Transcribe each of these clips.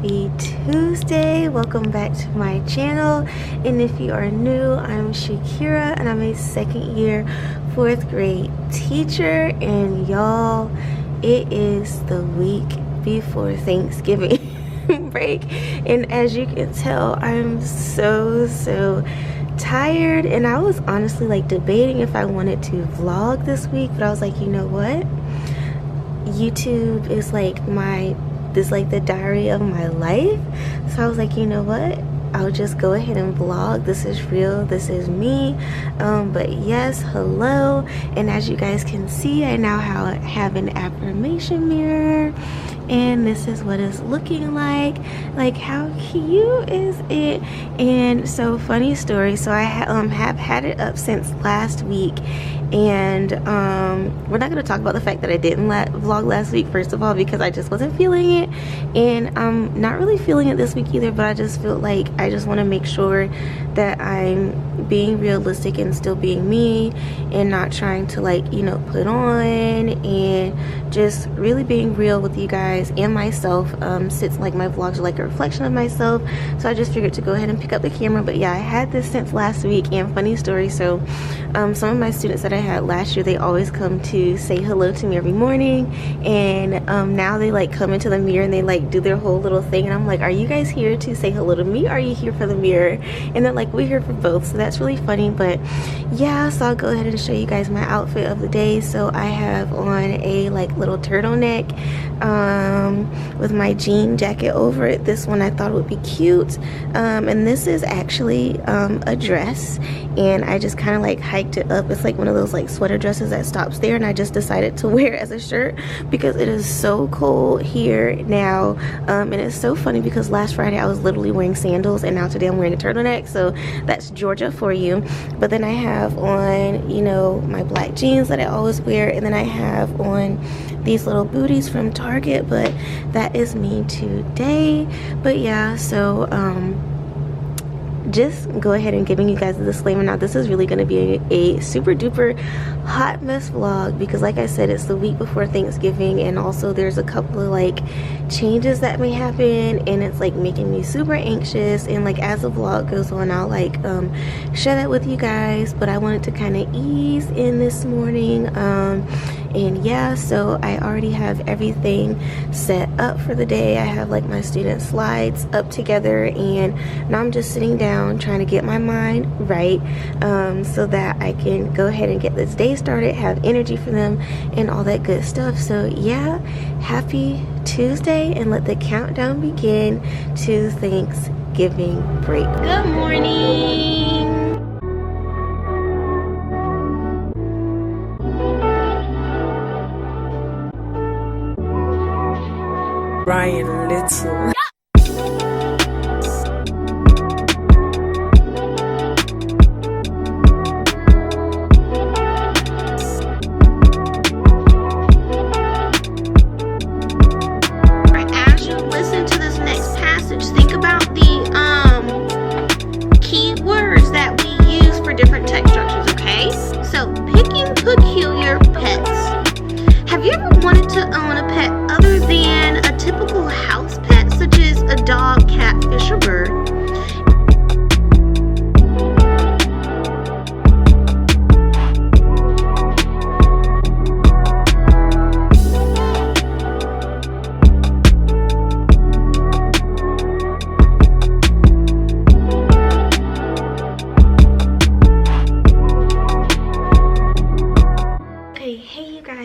happy Tuesday. Welcome back to my channel, and if you are new, I'm Shakira and I'm a second year 4th grade teacher. And y'all, it is the week before Thanksgiving break, and as you can tell, I'm so tired. And I was honestly like debating if I wanted to vlog this week, but I was like, you know what, YouTube is like the diary of my life. So I was like, you know what, I'll just go ahead and vlog. This is real, this is me. But yes, hello. And as you guys can see, I now have an affirmation mirror, and this is what it's looking like. Like, how cute is it? And so, funny story, so I have had it up since last week, and we're not going to talk about the fact that I didn't vlog last week, first of all, because I just wasn't feeling it, and I'm not really feeling it this week either. But I just feel like I just want to make sure that I'm being realistic and still being me, and not trying to, like, you know, put on, and just really being real with you guys and myself, since like my vlogs are like a reflection of myself. So I just figured to go ahead and pick up the camera. But yeah, I had this since last week. And funny story, so some of my students that I had last year, they always come to say hello to me every morning, and now they like come into the mirror and they like do their whole little thing, and I'm like, are you guys here to say hello to me, or are you here for the mirror? And they're like, we're here for both. So that's really funny. But yeah, so I'll go ahead and show you guys my outfit of the day. So I have on a like little turtleneck with my jean jacket over it. This one I thought would be cute, and this is actually a dress, and I just kind of like hiked it up. It's like one of those like sweater dresses that stops there, and I just decided to wear it as a shirt because it is so cold here now. And it's so funny because last Friday I was literally wearing sandals, and now today I'm wearing a turtleneck. So that's Georgia for you. But then I have on, you know, my black jeans that I always wear, and then I have on these little booties from Target. But that is me today. But yeah, so just go ahead and giving you guys a disclaimer. Now, this is really going to be a super duper hot mess vlog because, like I said, it's the week before Thanksgiving, and also there's a couple of like changes that may happen, and it's like making me super anxious. And like as the vlog goes on, I'll like share that with you guys. But I wanted to kind of ease in this morning, and yeah, so I already have everything set up for the day. I have like my student slides up together, and now I'm just sitting down trying to get my mind right, so that I can go ahead and get this day started, have energy for them, and all that good stuff. So yeah, happy Tuesday, and let the countdown begin to Thanksgiving break. Good morning. Ryan Little. As you listen to this next passage, think about the key words that we use for different text structures, okay? So, picking peculiar pets. Have you ever wanted to own a pet other than a typical house pet, such as a dog, cat, fish, or bird?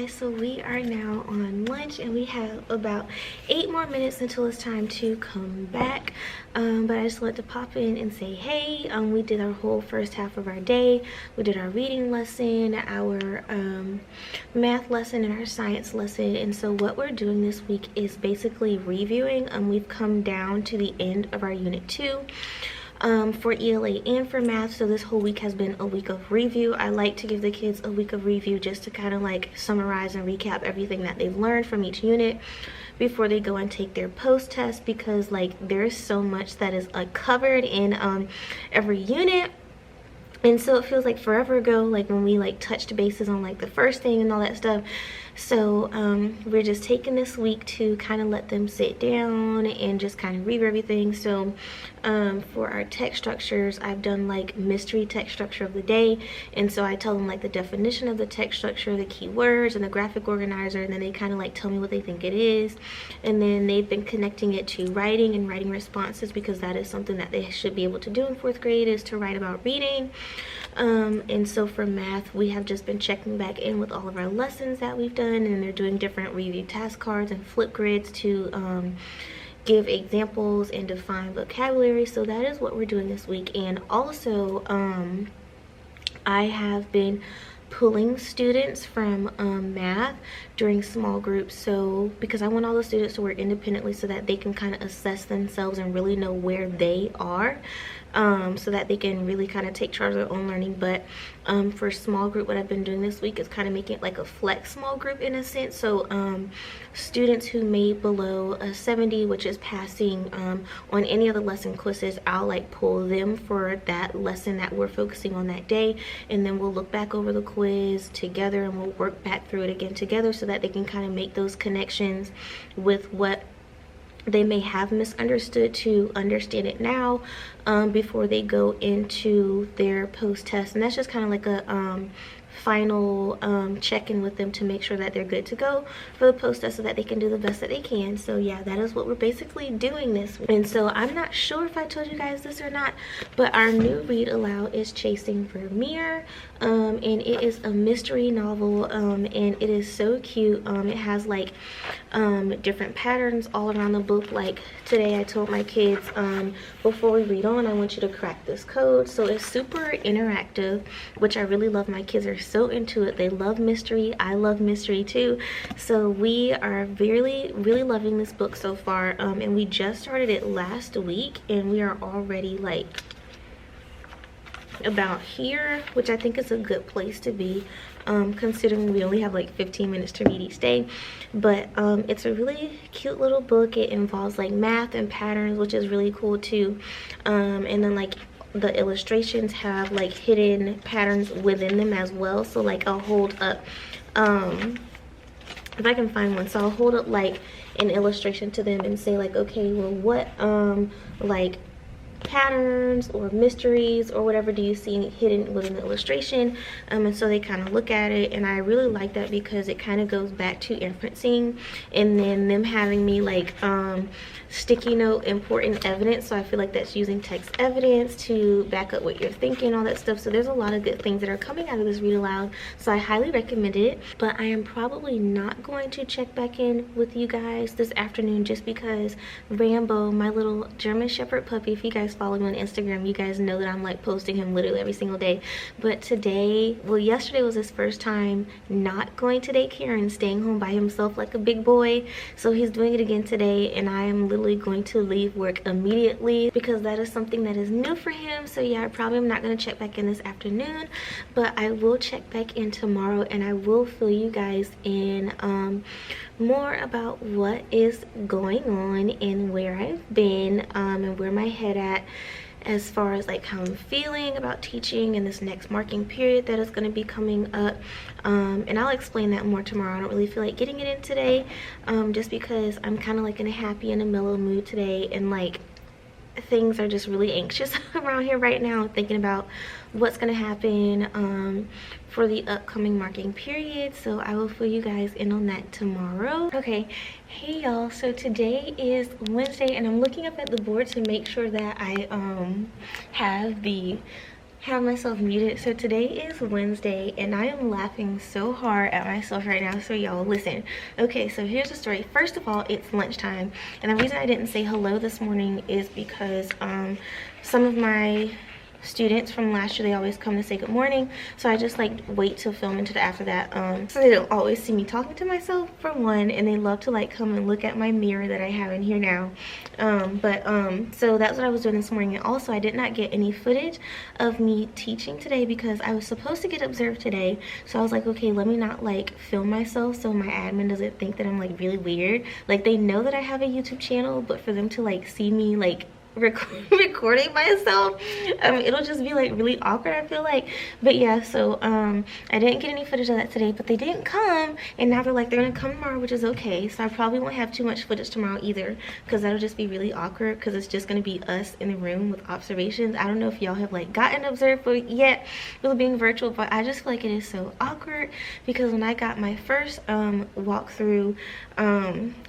So we are now on lunch, and we have about 8 more minutes until it's time to come back. But I just wanted to pop in and say hey. We did our whole first half of our day. We did our reading lesson, our math lesson, and our science lesson. And so what we're doing this week is basically reviewing. We've come down to the end of our unit 2. For ELA and for math. So this whole week has been a week of review. I like to give the kids a week of review just to kind of like summarize and recap everything that they've learned from each unit before they go and take their post test, because like there's so much that is covered in every unit. And so it feels like forever ago, like when we like touched bases on like the first thing and all that stuff. So we're just taking this week to kind of let them sit down and just kind of review everything. So for our text structures, I've done like mystery text structure of the day, and so I tell them like the definition of the text structure, the keywords, and the graphic organizer, and then they kind of like tell me what they think it is. And then they've been connecting it to writing and writing responses, because that is something that they should be able to do in 4th grade, is to write about reading. And so for math, we have just been checking back in with all of our lessons that we've done, and they're doing different review task cards and flip grids to give examples and define vocabulary. So that is what we're doing this week. And also I have been pulling students from math during small groups, so because I want all the students to work independently so that they can kind of assess themselves and really know where they are, so that they can really kind of take charge of their own learning. But for small group, what I've been doing this week is kind of making it like a flex small group in a sense. So students who made below a 70, which is passing on any of the lesson quizzes, I'll like pull them for that lesson that we're focusing on that day, and then we'll look back over the quiz together and we'll work back through it again together so that they can kind of make those connections with what they may have misunderstood to understand it now, before they go into their post-test. And that's just kind of like a final check-in with them to make sure that they're good to go for the post-test so that they can do the best that they can. So yeah, that is what we're basically doing this week. And so I'm not sure if I told you guys this or not, but our new read aloud is Chasing Vermeer, and it is a mystery novel, and it is so cute. It has like different patterns all around the book. Like today I told my kids, before we read on, I want you to crack this code. So it's super interactive, which I really love. My kids are so into it. They love mystery. I love mystery too. So we are really loving this book so far, and we just started it last week, and we are already like about here, which I think is a good place to be, considering we only have like 15 minutes to read each day. But it's a really cute little book. It involves like math and patterns, which is really cool too. And then like the illustrations have like hidden patterns within them as well. So like I'll hold up, if I can find one, so I'll hold up like an illustration to them and say like, okay, well, what like patterns or mysteries or whatever do you see hidden within the illustration? And so they kind of look at it, and I really like that because it kind of goes back to inferencing, and then them having me like sticky note important evidence. So I feel like that's using text evidence to back up what you're thinking, all that stuff. So there's a lot of good things that are coming out of this read aloud, so I highly recommend it. But I am probably not going to check back in with you guys this afternoon, just because Rambo, my little German Shepherd puppy, if you guys follow me on Instagram, you guys know that I'm like posting him literally every single day. But today, well, yesterday was his first time not going to daycare and staying home by himself like a big boy. So he's doing it again today, and I am literally going to leave work immediately because that is something that is new for him. So yeah, I probably am not going to check back in this afternoon, but I will check back in tomorrow, and I will fill you guys in more about what is going on and where I've been, and where my head at as far as like how I'm feeling about teaching in this next marking period that is going to be coming up. And I'll explain that more tomorrow. I don't really feel like getting it in today, just because I'm kind of like in a happy and a mellow mood today, and like things are just really anxious around here right now, thinking about what's going to happen for the upcoming marking period. So I will fill you guys in on that tomorrow. Okay, hey y'all, so today is Wednesday, and I'm looking up at the board to make sure that I have myself muted. So today is Wednesday, and I am laughing so hard at myself right now. So y'all listen. Okay, so here's the story. First of all, it's lunchtime, and the reason I didn't say hello this morning is because some of my students from last year, they always come to say good morning, so I just like wait till film until after that, so they don't always see me talking to myself, for one, and they love to like come and look at my mirror that I have in here now. So that's what I was doing this morning. And also, I did not get any footage of me teaching today because I was supposed to get observed today, so I was like, okay, let me not like film myself so my admin doesn't think that I'm like really weird. Like, they know that I have a YouTube channel, but for them to like see me like doing like a video, like, I don't know, it's just a little weird. So I was like, okay, let me not like film myself so my admin doesn't think that I'm like really weird. Like, they know that I have a YouTube channel, but for them to like see me like doing like a video, like, I don't know, it's just a little weird. So I was like, okay, let me not like film myself so my admin doesn't think that I'm like really weird. Like, they know that I have a YouTube channel, but for them to like see me like recording myself, it'll just be like really awkward, I feel like. But yeah, so I didn't get any footage of that today, but they didn't come, and now they're like they're gonna come tomorrow, which is okay. So I probably won't have too much footage tomorrow either, because that'll just be really awkward, because it's just gonna be us in the room with observations. I don't know if y'all have like gotten observed yet with being virtual, but I just feel like it is so awkward, because when I got my first walkthrough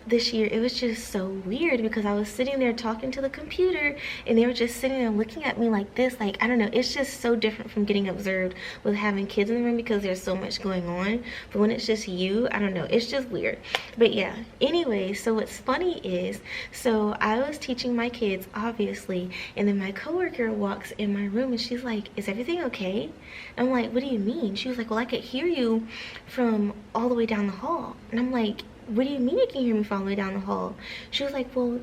this year, it was just so weird, because I was sitting there talking to the computer and they were just sitting there looking at me like this. Like, I don't know, it's just so different from getting observed with having kids in the room, because there's so much going on. But when it's just you, I don't know, it's just weird. But yeah, anyway, so what's funny is, so I was teaching my kids, obviously, and then my coworker walks in my room and she's like, is everything okay? I'm like, what do you mean? She was like, well, I could hear you from all the way down the hall. And I'm like, what do you mean you can hear me from all the way down the hall? She was like, well,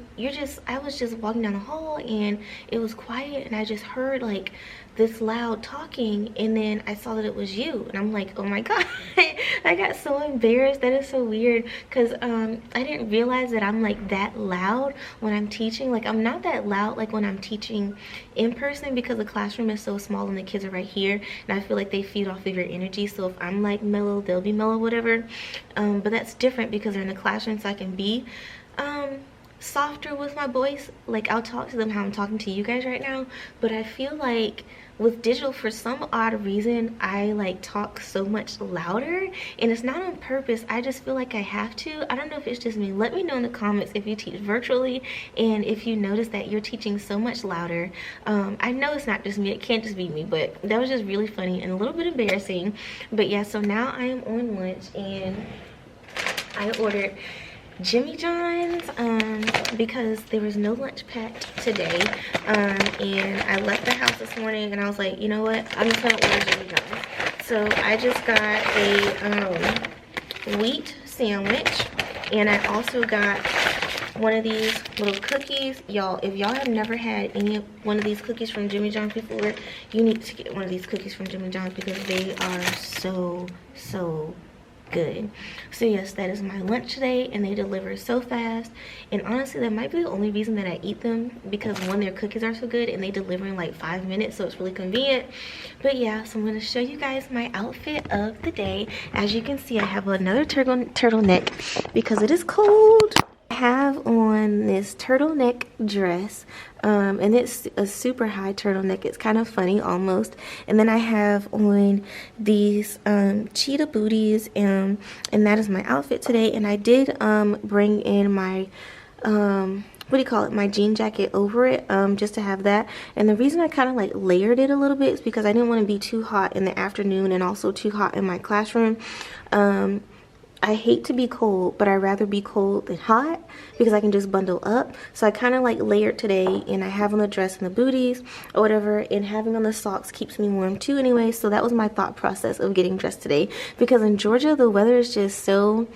I was just walking down the hall and it was quiet and I just heard like this loud talking, and then I saw that it was you. And I'm like, oh my god. I got so embarrassed. That is so weird, because I didn't realize that I'm like that loud when I'm teaching. Like, I'm not that loud like when I'm teaching in person, because the classroom is so small and the kids are right here, and I feel like they feed off of your energy. So if I'm like mellow, they'll be mellow, whatever. But that's different because they're in the classroom, so I can be softer with my voice. Like, I'll talk to them how I'm talking to you guys right now, but I feel like with digital, for some odd reason, I like talk so much louder, and it's not on purpose. I just feel like I have to. I don't know if it's just me. Let me know in the comments if you teach virtually and if you notice that you're teaching so much louder. I know it's not just me, it can't just be me, but that was just really funny and a little bit embarrassing. But yeah, so now I am on lunch and I ordered Jimmy John's because there was no lunch packed today, and I left the house this morning and I was like, you know what, I'm just gonna order Jimmy John's. So I just got a wheat sandwich, and I also got one of these little cookies. Y'all, if y'all have never had one of these cookies from Jimmy John's before, you need to get one of these cookies from Jimmy John's, because they are so good. So yes, that is my lunch today, and they deliver so fast. And honestly, that might be the only reason that I eat them, because one, their cookies are so good and they deliver in like 5 minutes, so it's really convenient. But yeah, so I'm going to show you guys my outfit of the day. As you can see, I have another turtleneck because it is cold. I have on this turtleneck dress, and it's a super high turtleneck. It's kind of funny almost. And then I have on these cheetah booties, and that is my outfit today. And I did bring in my what do you call it, my jean jacket over it, just to have that. And the reason I kind of like layered it a little bit is because I didn't want to be too hot in the afternoon and also too hot in my classroom. I hate to be cold, but I'd rather be cold than hot, because I can just bundle up. So I kind of like layered today, and I have on the dress and the booties or whatever, and having on the socks keeps me warm too anyway. So that was my thought process of getting dressed today, because in Georgia the weather is just so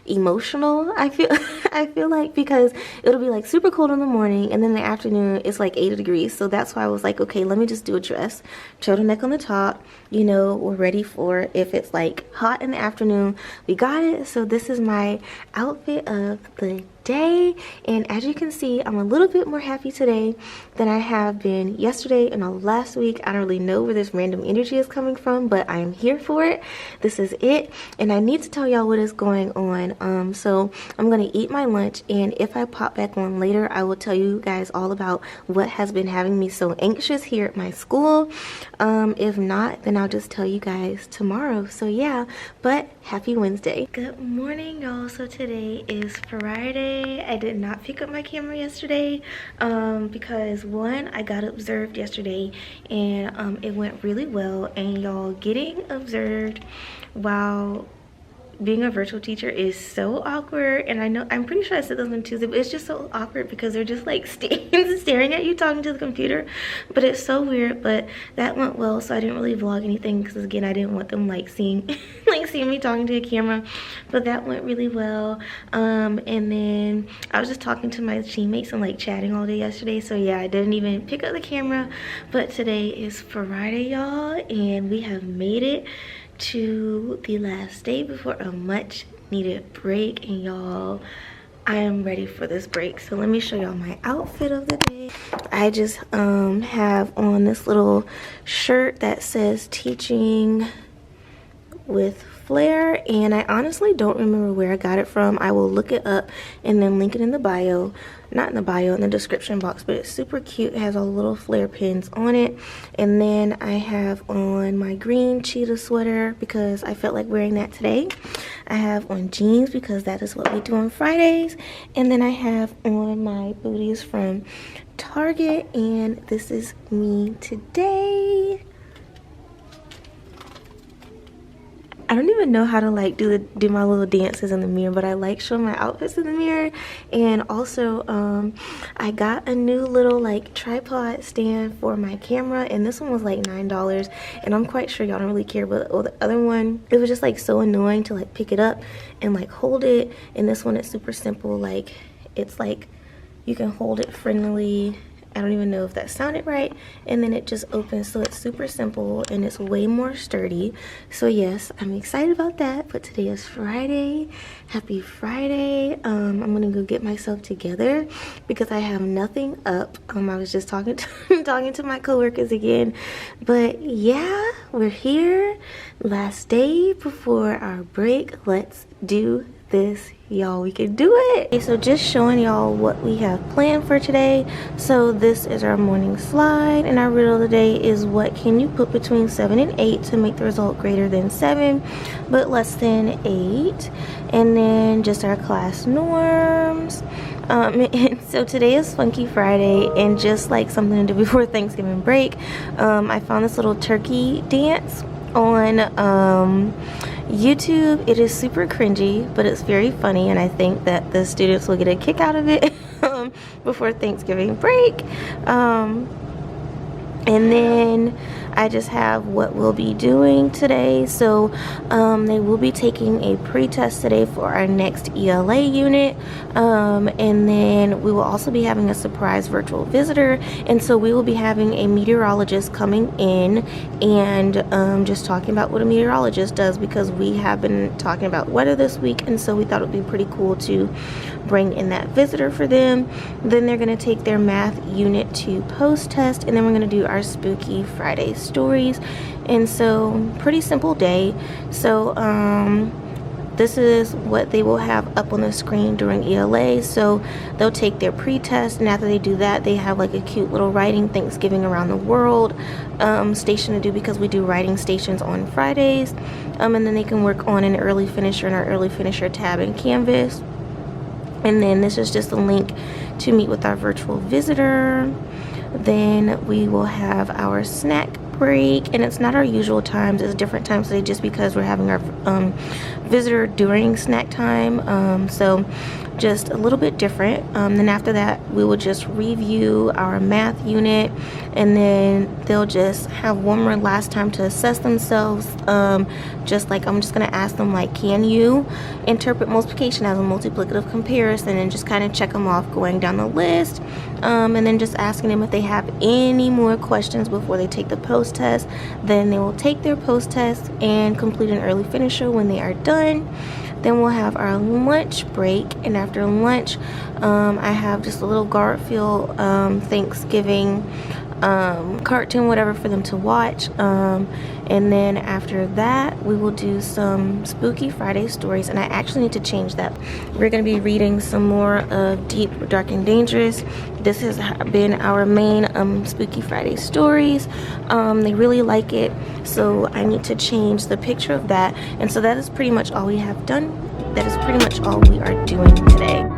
emotional. I feel like, because it'll be like super cold in the morning, and then in the afternoon it's like 80 degrees. So that's why I was like, okay, let me just do a dress, turtleneck on the top, you know, we're ready for if it's like hot in the afternoon, we got it. So this is my outfit of the day, and as you can see, I'm a little bit more happy today than I have been yesterday and all last week. I don't really know where this random energy is coming from, but I am here for it. This is it, and I need to tell y'all what is going on. So I'm gonna eat my lunch, and if I pop back on later, I will tell you guys all about what has been having me so anxious here at my school. If not, then I'll just tell you guys tomorrow. So yeah, but happy Wednesday. Good morning, y'all. So today is Friday. I did not pick up my camera yesterday because one, I got observed yesterday, and it went really well. And y'all, getting observed while being a virtual teacher is so awkward. And I know, I'm pretty sure I said this on Tuesday, but it's just so awkward because they're just like staring at you talking to the computer. But it's so weird. But that went well, so I didn't really vlog anything because again, I didn't want them like seeing me talking to a camera. But that went really well. And then I was just talking to my teammates and like chatting all day yesterday. So yeah, I didn't even pick up the camera. But today is Friday, y'all, and we have made it to the last day before a much needed break. And y'all, I am ready for this break. So let me show y'all my outfit of the day. I just have on this little shirt that says teaching with flair, and I honestly don't remember where I got it from. I will look it up and then link it in the bio, not in the bio, in the description box. But it's super cute. It has all the little flare pins on it. And then I have on my green cheetah sweater because I felt like wearing that today. I have on jeans because that is what we do on Fridays. And then I have on my booties from Target, and this is me today. I don't even know how to like do my little dances in the mirror, but I like showing my outfits in the mirror. And also I got a new little like tripod stand for my camera, and this one was like $9, and I'm quite sure y'all don't really care, but the other one, it was just like so annoying to like pick it up and like hold it. And this one is super simple. Like, it's like you can hold it friendly. I don't even know if that sounded right. And then it just opens, so it's super simple and it's way more sturdy. So yes, I'm excited about that. But today is Friday. Happy Friday. I'm gonna go get myself together because I have nothing up. I was just talking to my coworkers again. But yeah, we're here. Last day before our break. Let's do this, y'all. We can do it. Okay, so just showing y'all what we have planned for today. So this is our morning slide, and our riddle of the day is, what can you put between 7 and 8 to make the result greater than 7 but less than 8? And then just our class norms. And so today is Funky Friday, and just like something to do before Thanksgiving break, I found this little turkey dance on YouTube. It is super cringy, but it's very funny, and I think that the students will get a kick out of it before Thanksgiving break. And then I just have what we'll be doing today. So they will be taking a pre-test today for our next ELA unit, and then we will also be having a surprise virtual visitor. And so we will be having a meteorologist coming in and just talking about what a meteorologist does, because we have been talking about weather this week, and so we thought it would be pretty cool to bring in that visitor for them. Then they're going to take their math unit to post-test, and then we're going to do our Spooky Friday stories. And so pretty simple day. So this is what they will have up on the screen during ELA. So they'll take their pre-test, and after they do that, they have like a cute little writing Thanksgiving around the world station to do, because we do writing stations on Fridays. And then they can work on an early finisher in our early finisher tab in Canvas. And then this is just a link to meet with our virtual visitor. Then we will have our snack break, and it's not our usual times, it's different times today just because we're having our visitor during snack time. So just a little bit different. Then after that, we will just review our math unit, and then they'll just have one more last time to assess themselves. Just like, I'm just going to ask them, like, can you interpret multiplication as a multiplicative comparison, and just kind of check them off going down the list. And then just asking them if they have any more questions before they take the post test. Then they will take their post test and complete an early finisher when they are done. Then we'll have our lunch break, and after lunch I have just a little Garfield Thanksgiving cartoon, whatever, for them to watch. And then after that, we will do some Spooky Friday stories, and I actually need to change that. We're going to be reading some more of Deep, Dark, and Dangerous. This has been our main Spooky Friday stories. They really like it, so I need to change the picture of that. And so that is pretty much all we have done. That is pretty much all we are doing today.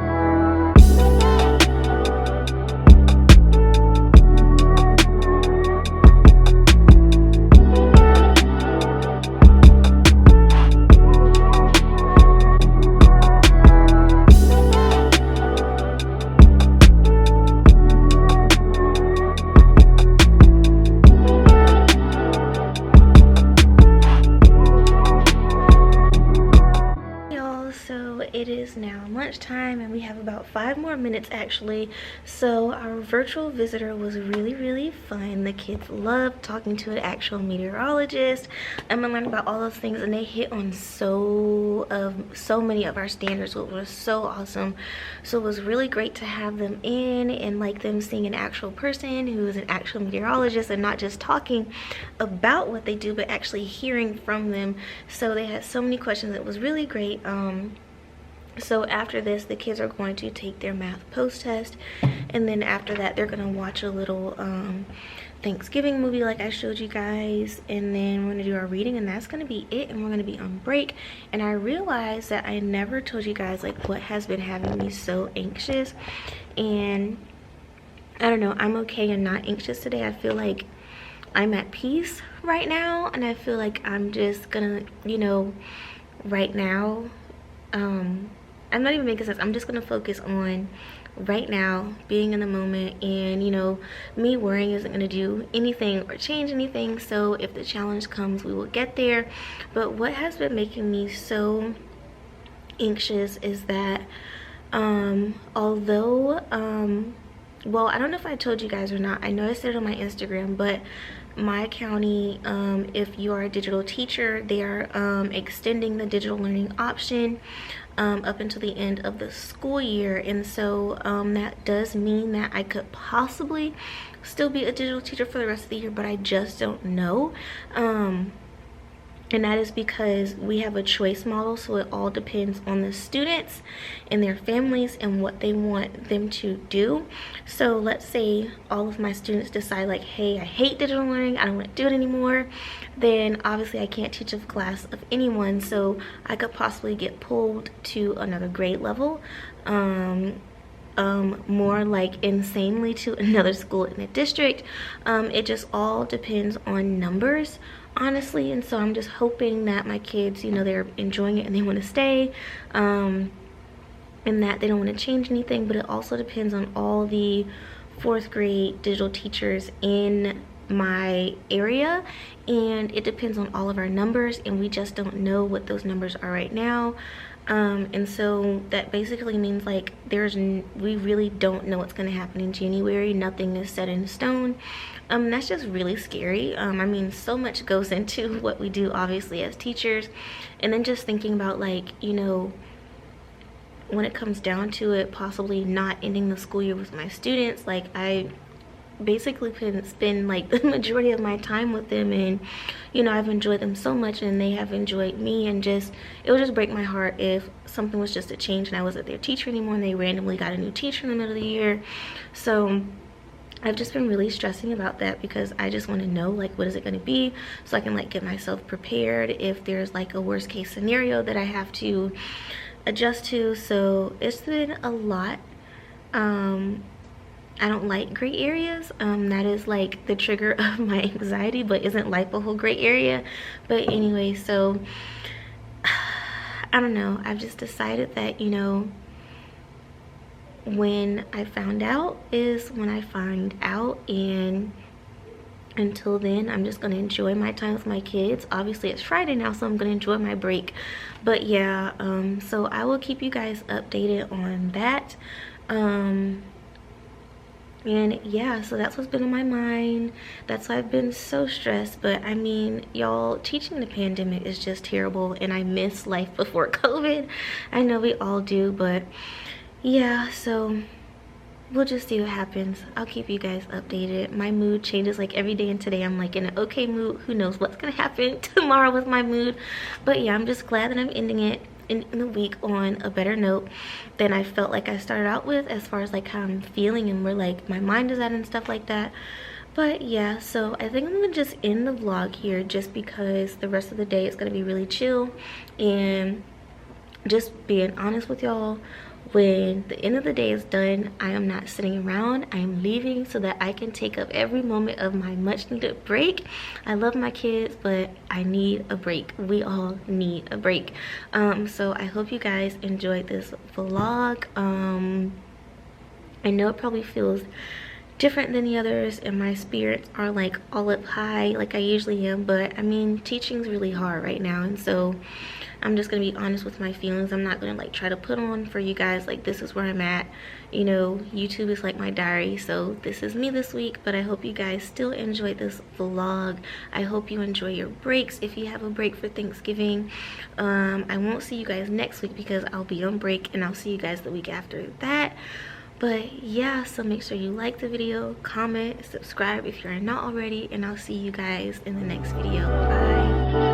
It is now lunchtime, and about 5 more minutes actually. So our virtual visitor was really fun. The kids loved talking to an actual meteorologist. I'm gonna learn about all those things, and they hit on so many of our standards, which was so awesome. So it was really great to have them in and like them seeing an actual person who is an actual meteorologist and not just talking about what they do but actually hearing from them. So they had so many questions. It was really great. So after this, the kids are going to take their math post-test, and then after that they're going to watch a little Thanksgiving movie like I showed you guys, and then we're going to do our reading, and that's going to be it, and we're going to be on break. And I realized that I never told you guys like what has been having me so anxious, and I don't know, I'm okay and not anxious today. I feel like I'm at peace right now, and I feel like I'm just gonna, you know, right now, I'm not even making sense. I'm just gonna focus on right now, being in the moment, and you know, me worrying isn't gonna do anything or change anything. So if the challenge comes, we will get there. But what has been making me so anxious is that although well, I don't know if I told you guys or not, I know I said it on my Instagram, but my county, if you are a digital teacher, they are extending the digital learning option up until the end of the school year. And so that does mean that I could possibly still be a digital teacher for the rest of the year, but I just don't know. And that is because we have a choice model, so it all depends on the students and their families and what they want them to do. So let's say all of my students decide like, hey, I hate digital learning, I don't want to do it anymore, then obviously I can't teach a class of anyone, so I could possibly get pulled to another grade level, more like insanely to another school in the district. It just all depends on numbers, honestly. And so I'm just hoping that my kids, you know, they're enjoying it and they want to stay, and that they don't want to change anything. But it also depends on all the 4th grade digital teachers in my area, and it depends on all of our numbers, and we just don't know what those numbers are right now. And so that basically means like we really don't know what's going to happen in January. Nothing is set in stone. That's just really scary. I mean, so much goes into what we do, obviously, as teachers. And then just thinking about like, you know, when it comes down to it, possibly not ending the school year with my students, like I basically can spend like the majority of my time with them, and you know, I've enjoyed them so much and they have enjoyed me, and just it would just break my heart if something was just a change and I wasn't their teacher anymore and they randomly got a new teacher in the middle of the year. So I've just been really stressing about that because I just want to know like what is it going to be, so I can like get myself prepared if there's like a worst case scenario that I have to adjust to. So it's been a lot. I don't like gray areas. That is like the trigger of my anxiety, but isn't life a whole gray area? But anyway, so I don't know. I've just decided that, you know, when I found out is when I find out, and until then I'm just gonna enjoy my time with my kids. Obviously it's Friday now, so I'm gonna enjoy my break. But yeah, so I will keep you guys updated on that. And yeah, so that's what's been on my mind. That's why I've been so stressed. But I mean, y'all, teaching in the pandemic is just terrible, and I miss life before COVID. I know we all do, but yeah, so we'll just see what happens. I'll keep you guys updated. My mood changes like every day, and today I'm like in an okay mood. Who knows what's gonna happen tomorrow with my mood. But yeah, I'm just glad that I'm ending it in the week on a better note than I felt like I started out with, as far as like how I'm feeling and where like my mind is at and stuff like that. But yeah, so I think I'm gonna just end the vlog here, just because the rest of the day is gonna be really chill. And just being honest with y'all, when the end of the day is done, I am not sitting around. I am leaving so that I can take up every moment of my much needed break. I love my kids, but I need a break. We all need a break. So I hope you guys enjoyed this vlog. I know it probably feels different than the others, and my spirits are like all up high like I usually am, but I mean, teaching's really hard right now, and so I'm just gonna be honest with my feelings. I'm not gonna like try to put on for you guys like this is where I'm at. You know, YouTube is like my diary, so this is me this week. But I hope you guys still enjoyed this vlog. I hope you enjoy your breaks if you have a break for Thanksgiving. I won't see you guys next week because I'll be on break, and I'll see you guys the week after that. But yeah, so make sure you like the video, comment, subscribe if you're not already, and I'll see you guys in the next video. Bye.